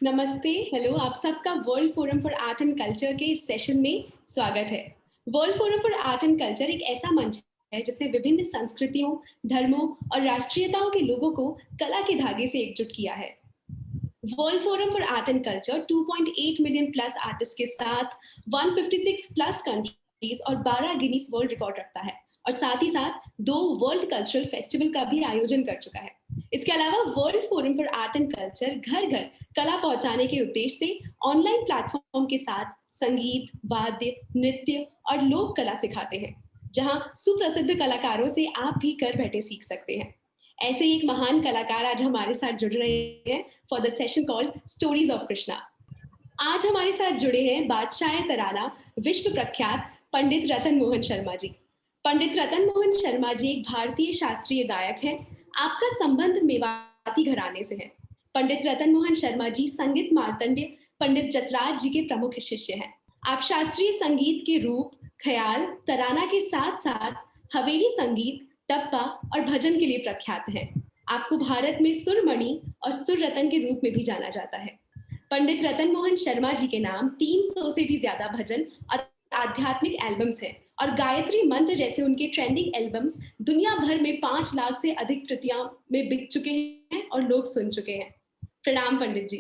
नमस्ते, हेलो, आप सबका world forum for art and culture के इस सेशन में स्वागत है। World forum for art and culture एक ऐसा मंच है जिसने विभिन्न संस्कृतियों, धर्मों और राष्ट्रीयताओं के लोगों को कला के धागे से एकजुट किया है। World forum for art and culture 2.8 million plus artist के साथ 156 प्लस कंट्रीज और 12 गिनीज वर्ल्ड रिकॉर्ड रखता है और साथ ही साथ 2 वर्ल्ड कल्चरल फेस्टिवल का भी आयोजन कर चुका है। इसके अलावा world forum for art and culture घर घर कला पहुंचाने के उद्देश्य से ऑनलाइन प्लेटफॉर्म के साथ संगीत, वाद्य, नृत्य और लोक कला सिखाते हैं, जहां सुप्रसिद्ध कलाकारों से आप भी घर बैठे सीख सकते हैं। ऐसे ही एक महान कलाकार आज हमारे साथ जुड़ रहे हैं for the session called stories of Krishna. आज हमारे साथ जुड़े हैं बादशाह तराना विश्व प्रख्यात पंडित रतन मोहन शर्मा जी। पंडित रतन मोहन शर्मा जी एक भारतीय शास्त्रीय गायक हैं। आपका संबंध मेवाती घराने से है। पंडित रतन मोहन शर्मा जी संगीत मार्तंड्य पंडित जसराज जी के प्रमुख शिष्य हैं। आप शास्त्रीय संगीत के रूप, ख्याल, तराना के साथ साथ हवेली संगीत, टप्पा और भजन के लिए प्रख्यात हैं। आपको भारत में सुरमणि और सुर रतन के रूप में भी जाना जाता है। पंडित रतन मोहन शर्मा जी के नाम 300 से भी ज्यादा भजन और आध्यात्मिक एल्बम्स हैं और गायत्री मंत्र जैसे उनके ट्रेंडिंग एल्बम्स दुनिया भर में 5 लाख से अधिक प्रतियां में बिक चुके हैं और लोग सुन चुके हैं। प्रणाम पंडित जी।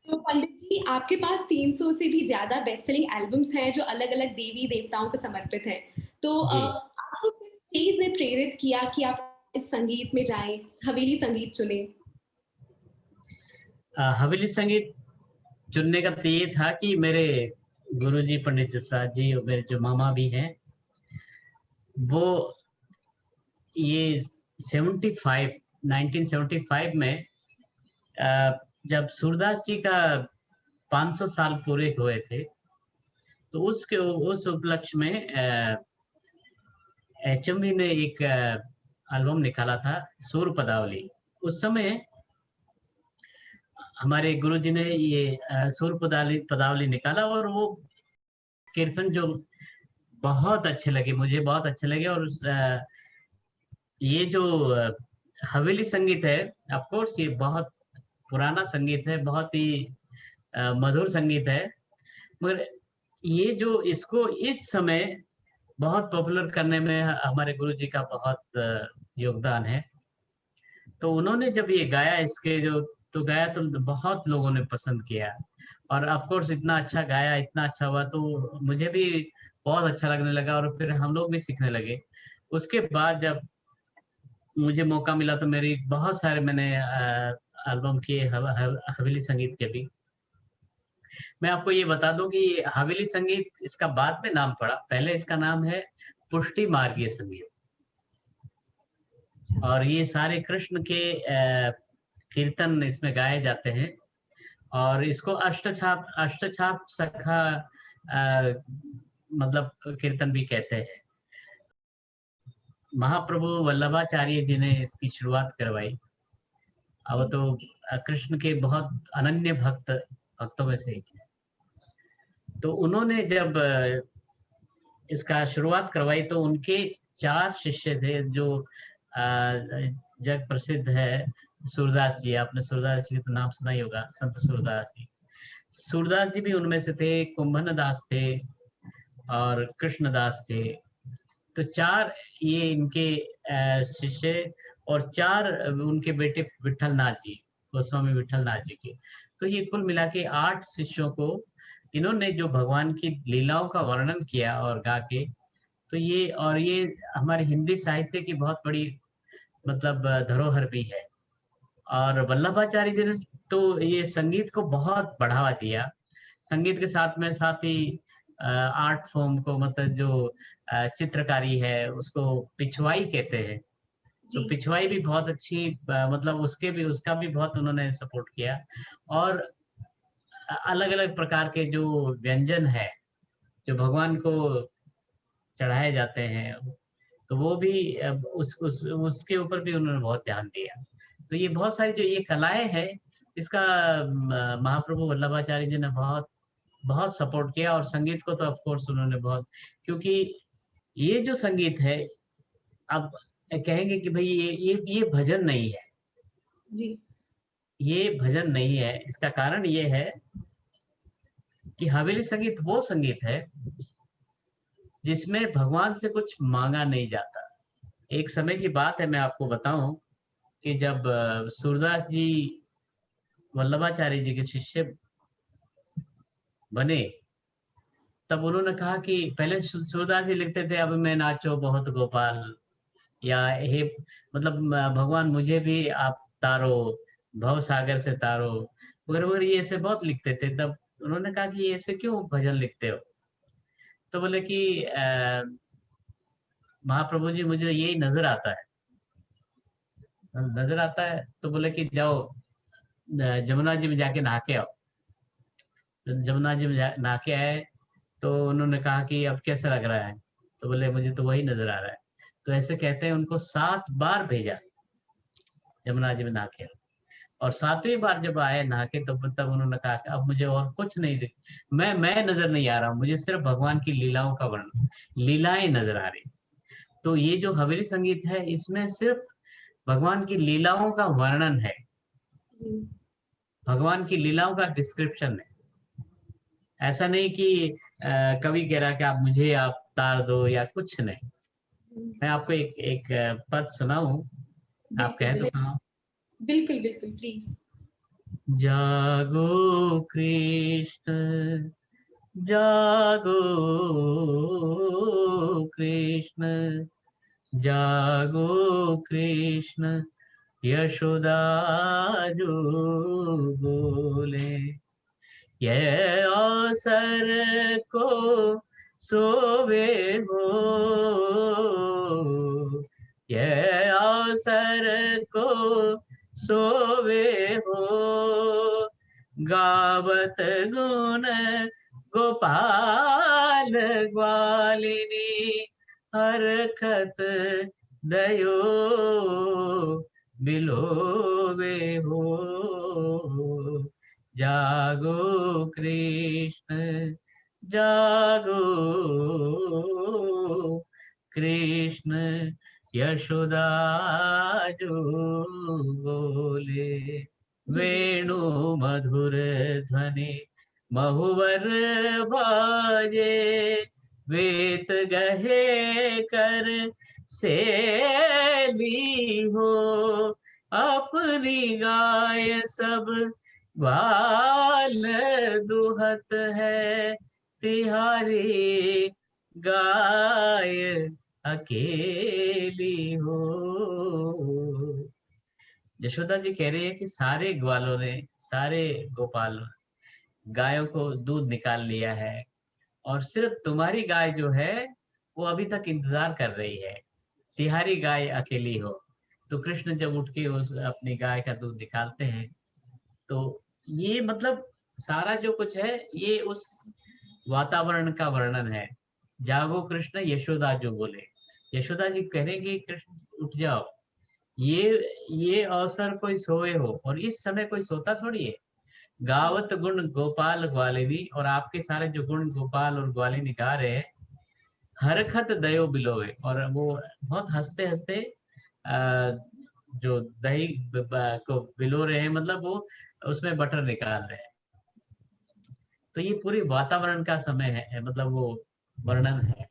तो पंडित जी, आपके पास 300 से भी ज्यादा बेस्ट सेलिंग एल्बम्स हैं जो अलग अलग देवी देवताओं को समर्पित हैं। तो आपको किस चीज ने प्रेरित किया कि आप इस संगीत में जाएं, हवेली संगीत चुने? हवेली संगीत चुनने का तो ये था कि मेरे गुरुजी पंडित जसराज जी और मेरे जो मामा भी हैं, वो ये 1975 में जब सूरदास जी का 500 साल पूरे हुए थे, तो उस उपलक्ष्य में HMV ने एक एल्बम निकाला था, सूर पदावली। उस समय हमारे गुरुजी ने ये सूर पदावली निकाला और वो कीर्तन जो बहुत अच्छे लगे, मुझे बहुत अच्छे लगे। और ये जो हवेली संगीत है, ऑफ कोर्स ये बहुत पुराना संगीत है, बहुत ही मधुर संगीत है, मगर ये जो इसको इस समय बहुत पॉपुलर करने में हमारे गुरुजी का बहुत योगदान है। तो उन्होंने जब ये गाया, इसके जो तो गाया तो बहुत लोगों ने पसंद किया और ऑफ कोर्स इतना अच्छा गाया, इतना अच्छा हुआ, तो मुझे भी बहुत अच्छा लगने लगा और फिर हम लोग भी सीखने लगे। उसके बाद जब मुझे मौका मिला तो मेरी बहुत सारे मैंने एल्बम किए हवेली संगीत के भी। मैं आपको ये बता दूं कि हवेली संगीत इसका बाद में नाम पड़ा, पहले इसका नाम है पुष्टि मार्गीय संगीत। और ये सारे कृष्ण के कीर्तन इसमें गाए जाते हैं और इसको अष्टछाप सखा मतलब कीर्तन भी कहते हैं। महाप्रभु वल्लभाचार्य जी ने इसकी शुरुआत करवाई। अब तो कृष्ण के बहुत अनन्य भक्तों में से एक है। तो उन्होंने जब इसका शुरुआत करवाई तो उनके 4 शिष्य थे जो जग प्रसिद्ध है सूरदास जी। आपने सूरदास जी का नाम सुना ही होगा, संत सूरदास जी। सूरदास जी भी उनमें से थे, कुंभन दास थे और कृष्णदास थे। तो 4 ये इनके शिष्य और 4 उनके बेटे विठल नाथ जी, गोस्वामी विठल नाथ जी के। तो ये कुल मिला के 8 शिष्यों को इन्होंने जो भगवान की लीलाओं का वर्णन किया और गा के, तो ये हमारे हिंदी साहित्य की बहुत बड़ी मतलब धरोहर भी है। और वल्लभाचार्य जी ने तो ये संगीत को बहुत बढ़ावा दिया। संगीत के साथ ही आर्ट फॉर्म को, मतलब जो चित्रकारी है उसको पिछवाई कहते हैं। तो पिछवाई भी बहुत अच्छी, मतलब उसका भी बहुत उन्होंने सपोर्ट किया। और अलग अलग प्रकार के जो व्यंजन है जो भगवान को चढ़ाए जाते हैं, तो वो भी उसके ऊपर भी उन्होंने बहुत ध्यान दिया। तो ये बहुत सारी जो ये कलाएं हैं, इसका महाप्रभु वल्लभाचार्य जी ने बहुत बहुत सपोर्ट किया। और संगीत को तो ऑफ कोर्स उन्होंने बहुत, क्योंकि ये जो संगीत है, अब कहेंगे कि भाई ये भजन नहीं है जी। ये भजन नहीं है। इसका कारण ये है कि हवेली संगीत वो संगीत है जिसमें भगवान से कुछ मांगा नहीं जाता। एक समय की बात है, मैं आपको बताऊं कि जब सूरदास जी वल्लभाचार्य जी के शिष्य बने, तब उन्होंने कहा कि पहले सूरदास जी लिखते थे, अब मैं नाचो बहुत गोपाल, या हे मतलब भगवान मुझे भी आप तारो, भव सागर से तारो वगैरह वगैरह, ये ऐसे बहुत लिखते थे। तब उन्होंने कहा कि ये ऐसे क्यों भजन लिखते हो? तो बोले कि महाप्रभु जी मुझे यही नजर आता है। तो बोले कि जाओ जमुना जी में जाके नहा के आओ। तो जमुना जी में नहा के आए, तो उन्होंने कहा कि अब कैसा लग रहा है? तो बोले मुझे तो वही नजर आ रहा है। तो ऐसे कहते हैं उनको 7 बार भेजा जमुना जी में नहा के। और 7वीं बार जब आए नहा के, तब उन्होंने कहा कि अब मुझे और कुछ नहीं दिख, मैं नजर नहीं आ रहा हूँ, मुझे सिर्फ भगवान की लीलाओं का वर्णन, लीलाएं नजर आ रही। तो ये जो हवेली संगीत है, इसमें सिर्फ भगवान की लीलाओं का वर्णन है, भगवान की लीलाओं का डिस्क्रिप्शन है। ऐसा नहीं कि कवि कह रहा कि आप तार दो या कुछ नहीं। मैं आपको एक पद सुनाऊं, आप बिल्कुल कहें तो बिल्कुल, सुनाओ। बिल्कुल बिल्कुल प्लीज। जागो कृष्ण, जागो कृष्ण, जागो कृष्ण, यशोदा जो बोले, ये अवसर को सोवे हो, ये अवसर को सोवे हो, गावत गुण गोपाल ग्वालिनी, हरखत दयो बिलोवे हो, जागो कृष्ण, जागो कृष्ण, यशोदा जो बोले, जी जी। वेणु मधुर ध्वनि महुवर बाजे, वेत गहे कर से ली हो, अपनी गाय सब ग्वाल दुहत है, तिहारी गाय अकेली हो। यशोदा जी कह रही है कि सारे ग्वालों ने, सारे गोपाल गायों को दूध निकाल लिया है, और सिर्फ तुम्हारी गाय जो है वो अभी तक इंतजार कर रही है, तिहारी गाय अकेली हो। तो कृष्ण जब उठ के उस अपनी गाय का दूध निकालते हैं, तो ये मतलब सारा जो कुछ है ये उस वातावरण का वर्णन है। जागो कृष्ण, यशोदा जो बोले, यशोदा जी कहेंगे कृष्ण उठ जाओ, ये अवसर कोई सोए हो, और इस समय कोई सोता थोड़ी है। गावत गुण गोपाल ग्वालिनी, और आपके सारे जो गुण गोपाल और ग्वालिनी गा रहे हैं, हरखत दयो बिलोवे, और वो बहुत हंसते हंसते जो दही को बिलो रहे हैं, मतलब वो उसमें बटर निकाल रहे हैं। तो ये पूरी वातावरण का समय है, मतलब वो वर्णन है।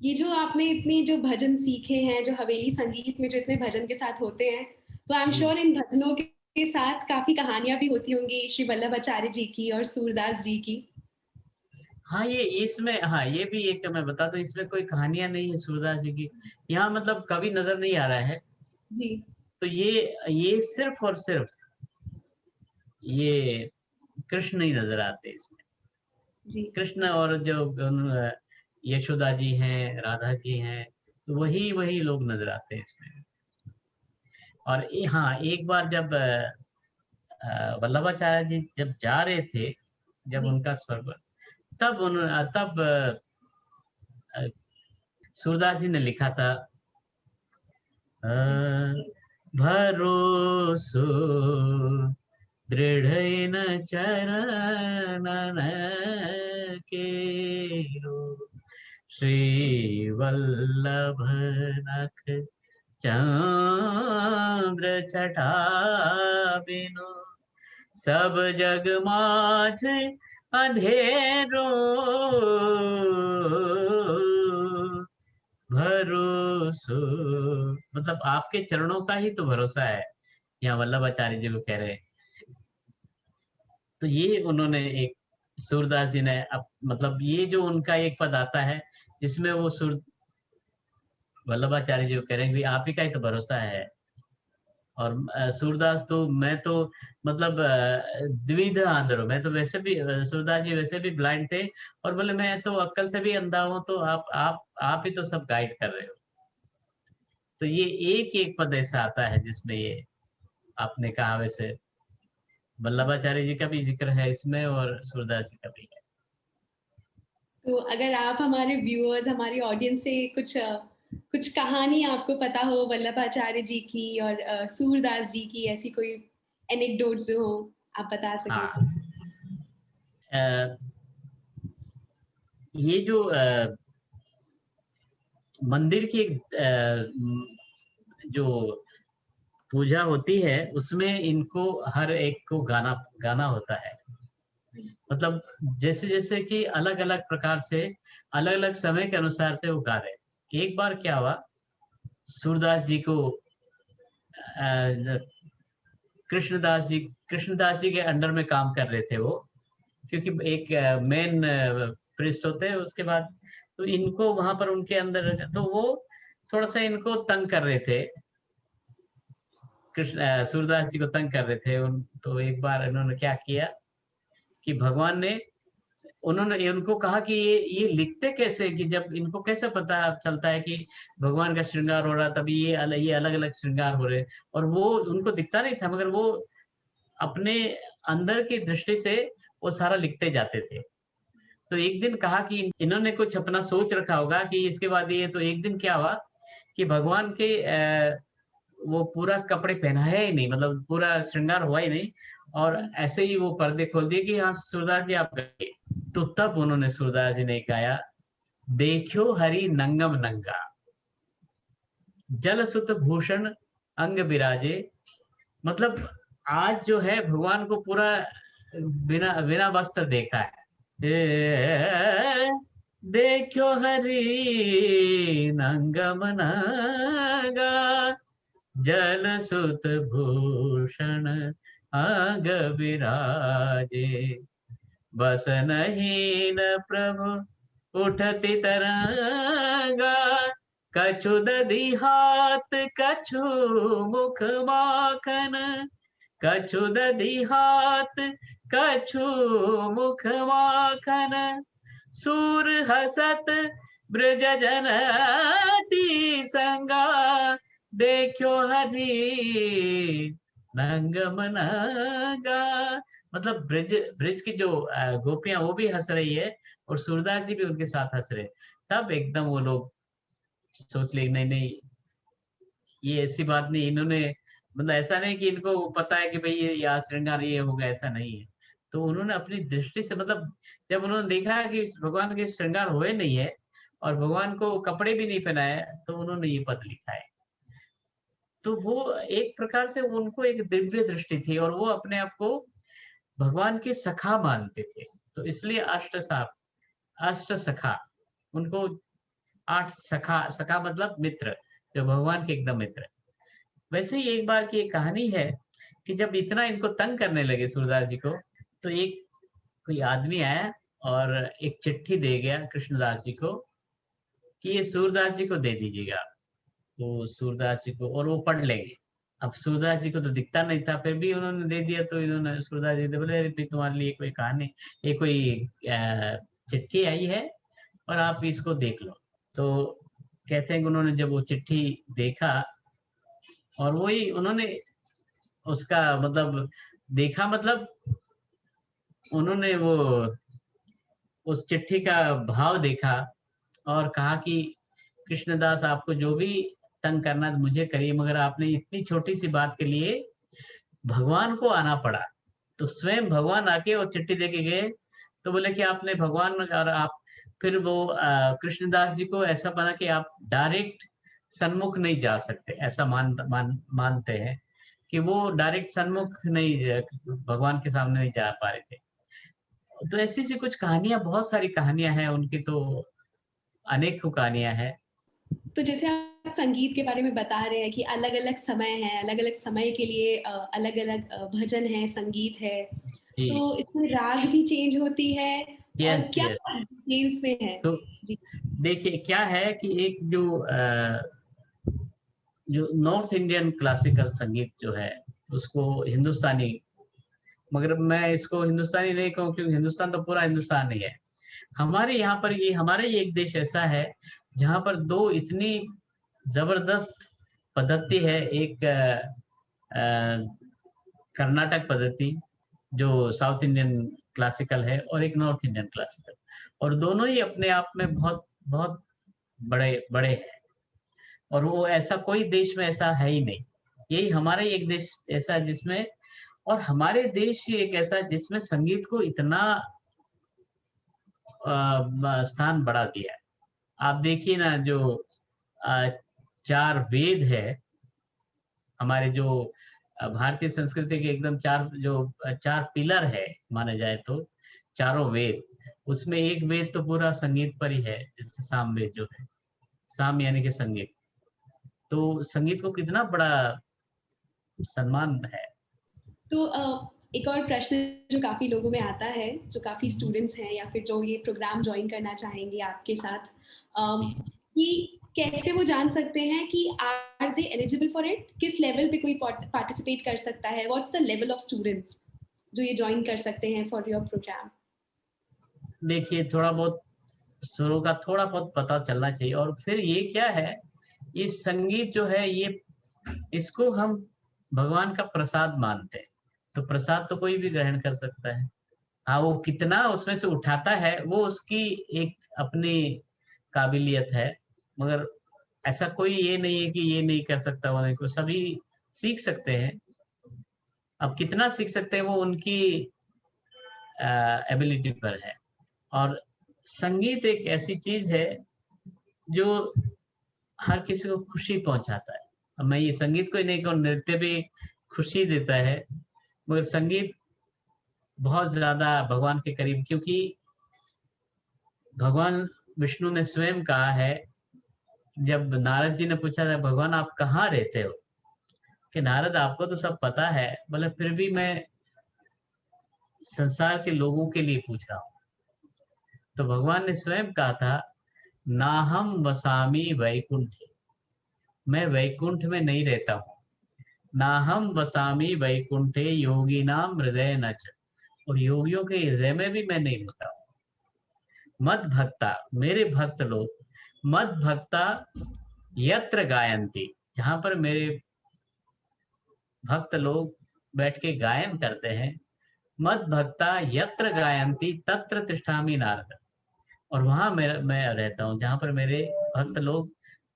ये जो आपने इतनी जो भजन सीखे हैं, जो हवेली संगीत में जो इतने भजन के साथ होते हैं, तो I M G sure in भजनों के साथ काफी कहानियां भी होती होंगी श्री वल्लभ आचार्य जी की और सूरदास जी की। हाँ, ये इसमें, हाँ ये भी एक मैं बता दूं, इसमें कोई कहानियां नहीं है सूरदास जी की। यहाँ मतलब कवि नजर नहीं आ रहा है। जी तो ये सिर्फ और सिर्फ ये कृष्ण ही नजर आते हैं इसमें। जी कृष्ण और जो यशोदा जी हैं, राधा जी हैं, तो वही वही लोग नजर आते हैं इसमें। और हाँ, एक बार जब वल्लभाचार्य जी जब जा रहे थे, जब जी। उनका स्वर्ग, तब अ, सूरदास जी ने लिखा था, अ, भरोसो दृढ़ न चरणन केरो, श्री वल्लभ नख चंद्र छठा बिनु, सब जग माझ अंधेरो भरोसो। मतलब आपके चरणों का ही तो भरोसा है, यहाँ वल्लभाचार्य जी को कह रहे हैं। तो ये उन्होंने एक सूरदास जी ने मतलब ये जो उनका एक पद आता है जिसमें वो वल्लभाचार्य जी को कह रहे हैं कि आप ही का ही तो भरोसा है। और सूरदास तो मैं तो मतलब द्विध आंध्र, मैं तो वैसे भी सूरदास जी वैसे भी ब्लाइंड थे और बोले मैं तो अक्ल से भी अंधा हूं, तो आप ही तो सब गाइड कर रहे हो। तो ये एक एक पद ऐसा आता है जिसमें ये आपने कहा वैसे वल्लभाचार्य जी का भी जिक्र है इसमें और सूरदास जी का भी है। तो अगर आप हमारे व्यूअर्स, हमारी ऑडियंस से कुछ कहानी आपको पता हो वल्लभाचार्य जी की और सूरदास जी की, ऐसी कोई एनेक्डोट्स जो हो आप बता सकें तो। हाँ, ये जो मंदिर की जो पूजा होती है उसमें इनको हर एक को गाना गाना होता है। मतलब जैसे जैसे कि अलग अलग प्रकार से अलग अलग समय के अनुसार से वो गा रहे। एक बार क्या हुआ, सूरदास जी को कृष्णदास जी के अंडर में काम कर रहे थे वो, क्योंकि एक मेन प्रिस्ट होते हैं उसके बाद। तो इनको वहां पर उनके अंदर तो वो थोड़ा सा इनको तंग कर रहे थे, सूरदास जी को तंग कर रहे थे तो एक बार इन्होंने क्या किया कि भगवान ने उन्होंने उनको कहा कि ये लिखते कैसे, कि जब इनको कैसे पता चलता है कि भगवान का श्रृंगार हो रहा, तभी ये अलग अलग श्रृंगार हो रहे। और वो उनको दिखता नहीं था, मगर वो अपने अंदर की दृष्टि से वो सारा लिखते जाते थे। तो एक दिन कहा कि इन्होंने कुछ अपना सोच रखा होगा कि इसके बाद ये, तो एक दिन क्या हुआ कि भगवान के वो पूरा कपड़े पहनाया ही नहीं, मतलब पूरा श्रृंगार हुआ ही नहीं, और ऐसे ही वो पर्दे खोल दिए कि हाँ सूरदास जी आप गाइए। तो तब उन्होंने सूरदास जी ने गाया, देखो हरि नंगम नंगा, जल सुत भूषण अंग विराजे। मतलब आज जो है भगवान को पूरा बिना बिना वस्त्र देखा है। देखो हरि नंगम नंगा, जल सुत भूषण अंग विराजे, बस नहीं न प्रभु उठती तरंगा, कछु दधि हाथ कछु मुख माखन, कछु दधि हाथ कछु मुख माखन, सूर हसत ब्रज जनती संगा, देखो हरि नंगम नंगा। मतलब ब्रिज ब्रिज की जो गोपियां वो भी हंस रही है और सूरदास जी भी उनके साथ हंस रहे। तब एकदम वो लोग सोच ले नहीं नहीं ये ऐसी बात नहीं, इन्होंने मतलब ऐसा नहीं कि इनको पता है कि भाई ये या श्रृंगार ये होगा, ऐसा नहीं है। तो उन्होंने अपनी दृष्टि से मतलब जब उन्होंने देखा कि भगवान के श्रृंगार हुए नहीं है और भगवान को कपड़े भी नहीं पहनाए, तो उन्होंने ये पद लिखा है। तो वो एक प्रकार से उनको एक दिव्य दृष्टि थी और वो अपने आप को भगवान के सखा मानते थे। तो इसलिए अष्ट सखा, उनको 8 सखा, सखा मतलब मित्र, जो भगवान के एकदम मित्र। वैसे ही एक बार की एक कहानी है कि जब इतना इनको तंग करने लगे सूरदास जी को, तो एक कोई आदमी आया और एक चिट्ठी दे गया कृष्णदास जी को कि ये सूरदास जी को दे दीजिएगा। तो सूरदास जी को, और वो पढ़ लेंगे। अब सूरदास जी को तो दिखता नहीं था, फिर भी उन्होंने दे दिया। तो इन्होंने सूरदास जी बोले अरे तुम्हारे लिए कोई कहानी, ये कोई चिट्ठी आई है और आप इसको देख लो। तो कहते हैं कि उन्होंने जब वो चिट्ठी देखा और वही उन्होंने उसका मतलब देखा, मतलब उन्होंने वो उस चिट्ठी का भाव देखा और कहा कि कृष्णदास आपको जो भी तंग करना मुझे करिए, मगर आपने इतनी छोटी सी बात के लिए भगवान को आना पड़ा। तो स्वयं भगवान आके और चिट्ठी देके गए। तो बोले कि आपने भगवान और आप फिर वो कृष्णदास जी को ऐसा बना कि आप डायरेक्ट सन्मुख नहीं जा सकते, ऐसा मानते हैं। कि वो डायरेक्ट सन्मुख नहीं, भगवान के सामने नहीं जा पा रहे थे। तो ऐसी सी कुछ कहानियां, बहुत सारी कहानियां हैं उनकी, तो अनेकों कहानियां हैं। तो जैसे आप संगीत के बारे में बता रहे हैं कि अलग-अलग समय है, अलग-अलग समय के लिए अलग-अलग भजन है, संगीत है, जी। तो इसमें राग भी चेंज होती है और यस, क्या यस। डिटेल्स में है? तो जी। देखिए क्या है कि एक जो नॉर्थ इंडियन क्लासिकल संगीत जो है, उसको हिंदुस्तानी, मगर मैं इसको हिंदुस्तानी नहीं कहूँ क्योंकि हिंदुस्तान तो पूरा हिंदुस्तान ही है। हमारे यहाँ पर ये, हमारा ये एक देश ऐसा है जहाँ पर दो इतनी जबरदस्त पद्धति है। एक कर्नाटक पद्धति जो साउथ इंडियन क्लासिकल है, और एक नॉर्थ इंडियन क्लासिकल, और दोनों ही अपने आप में बहुत बहुत बड़े बड़े हैं। और वो ऐसा कोई देश में ऐसा है ही नहीं। यही हमारा ही एक देश ऐसा है जिसमें, और हमारे देश ही एक ऐसा है जिसमें संगीत को इतना स्थान बढ़ा दिया है। आप देखिए ना, जो अ, 4 वेद है हमारे, जो भारतीय संस्कृति के एकदम 4 पिलर है माने जाए तो, चारों वेद, उसमें एक वेद तो पूरा संगीत पर ही है, जैसे सामवेद जो है, साम यानी कि संगीत। तो संगीत को कितना बड़ा सम्मान है। तो एक और प्रश्न जो काफ़ी लोगों में आता है, जो काफ़ी स्टूडेंट्स हैं या फिर जो ये प्रोग्राम जॉइन करना चाहेंगे आपके साथ, कि कैसे वो जान सकते हैं कि are they eligible for it? किस लेवल पे कोई पार्टिसिपेट कर सकता है? What's the level of students जो ये जॉइन कर सकते हैं फॉर योर प्रोग्राम? देखिए थोड़ा बहुत सुरों का थोड़ा बहुत पता चलना चाहिए, और फिर ये क्या है, ये संगीत जो है, ये इसको हम भगवान का प्रसाद मानते हैं। तो प्रसाद तो कोई भी ग्रहण कर सकता है। हाँ, वो कितना उसमें से उठाता है वो उसकी एक अपनी काबिलियत है, मगर ऐसा कोई ये नहीं है कि ये नहीं कर सकता, वो नहीं, को सभी सीख सकते हैं। अब कितना सीख सकते हैं वो उनकी एबिलिटी पर है। और संगीत एक ऐसी चीज है जो हर किसी को खुशी पहुंचाता है। अब मैं ये संगीत को ही नहीं कहूँ, नृत्य भी खुशी देता है, मगर संगीत बहुत ज्यादा भगवान के करीब, क्योंकि भगवान विष्णु ने स्वयं कहा है, जब नारद जी ने पूछा था भगवान आप कहाँ रहते हो, कि नारद आपको तो सब पता है, बोले फिर भी मैं संसार के लोगों के लिए पूछ रहा हूँ। तो भगवान ने स्वयं कहा था, नाहम वसामी वैकुंठे, मैं वैकुंठ में नहीं रहता हूँ। नाहम वसामी वैकुंठे योगी नाम हृदय नच, और योगियों के हृदय में भी मैं नहीं रहता हूँ। मद भक्ता, मेरे भक्त लोग, मद भक्ता यत्र गायंती, जहां पर मेरे भक्त लोग बैठ के गायन करते हैं, मद भक्ता यत्र गायंती तत्र तिष्ठामि नारद, और वहां मैं रहता हूँ जहां पर मेरे भक्त लोग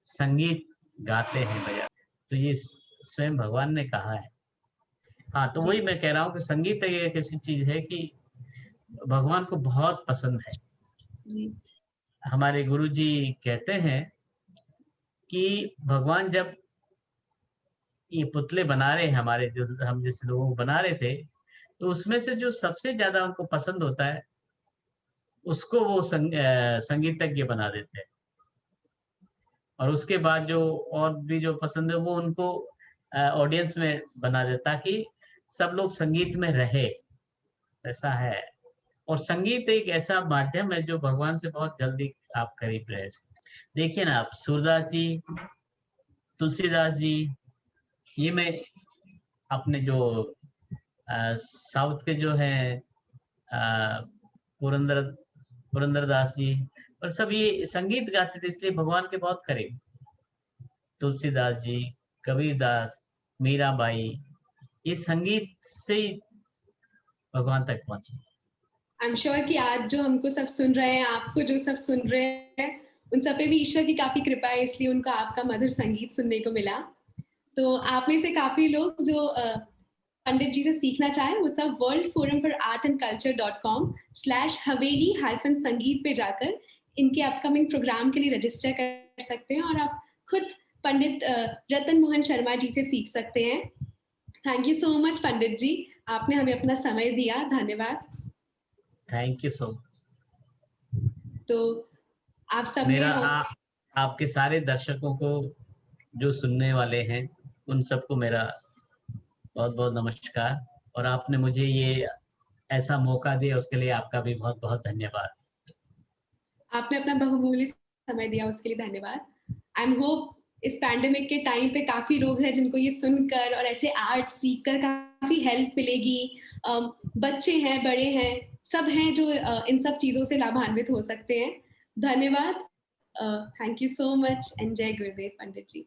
संगीत गाते हैं, बजा। तो ये स्वयं भगवान ने कहा है। हाँ, तो जी। वही मैं कह रहा हूँ कि संगीत एक ऐसी चीज है कि भगवान को बहुत पसंद है। जी। हमारे गुरु जी कहते हैं कि भगवान जब ये पुतले बना रहे हैं हमारे, जो हम जिस लोगों को बना रहे थे, तो उसमें से जो सबसे ज्यादा उनको पसंद होता है, उसको वो संगीतज्ञ बना देते हैं। और उसके बाद जो और भी जो पसंद है वो उनको ऑडियंस में बना देता, ताकि सब लोग संगीत में रहे। ऐसा है। और संगीत एक ऐसा माध्यम है जो भगवान से बहुत जल्दी आप करीब रहे। देखिए ना, आप सूरदास जी, तुलसीदास जी, ये मैं अपने जो साउथ के जो हैं, पुरंदर पुरंदर दास जी, और सब ये संगीत गाते थे, इसलिए भगवान के बहुत करीब। तुलसीदास जी, कबीरदास, मीराबाई, ये संगीत से ही भगवान तक पहुंचे। आई एम श्योर कि आज जो हमको सब सुन रहे हैं, आपको जो सब सुन रहे हैं, उन सब पे भी ईश्वर की काफी कृपा है, इसलिए उनको आपका मधुर संगीत सुनने को मिला। तो आप में से काफी लोग जो पंडित जी से सीखना चाहें, वो सब worldforumforartandculture.com/haveli-संगीत पे जाकर इनके अपकमिंग प्रोग्राम के लिए रजिस्टर कर सकते हैं और आप खुद पंडित रतन मोहन शर्मा जी से सीख सकते हैं। थैंक यू सो मच पंडित जी, आपने हमें अपना समय दिया, धन्यवाद। Thank you so much. तो आप सबने मेरा आपके सारे दर्शकों को जो सुनने वाले हैं उन सबको मेरा बहुत बहुत नमस्कार, और आपने मुझे ये ऐसा मौका दिया उसके लिए आपका भी बहुत बहुत धन्यवाद। आपने अपना बहुमूल्य समय दिया, उसके लिए धन्यवाद। आई एम होप इस पैंडेमिक के टाइम पे काफी लोग हैं जिनको ये सुनकर और ऐसे आर्ट सीखकर काफी हेल्प मिलेगी। बच्चे हैं, बड़े हैं, सब हैं जो इन सब चीजों से लाभान्वित हो सकते हैं। धन्यवाद। Thank you so much and जय गुरुदेव पंडित जी।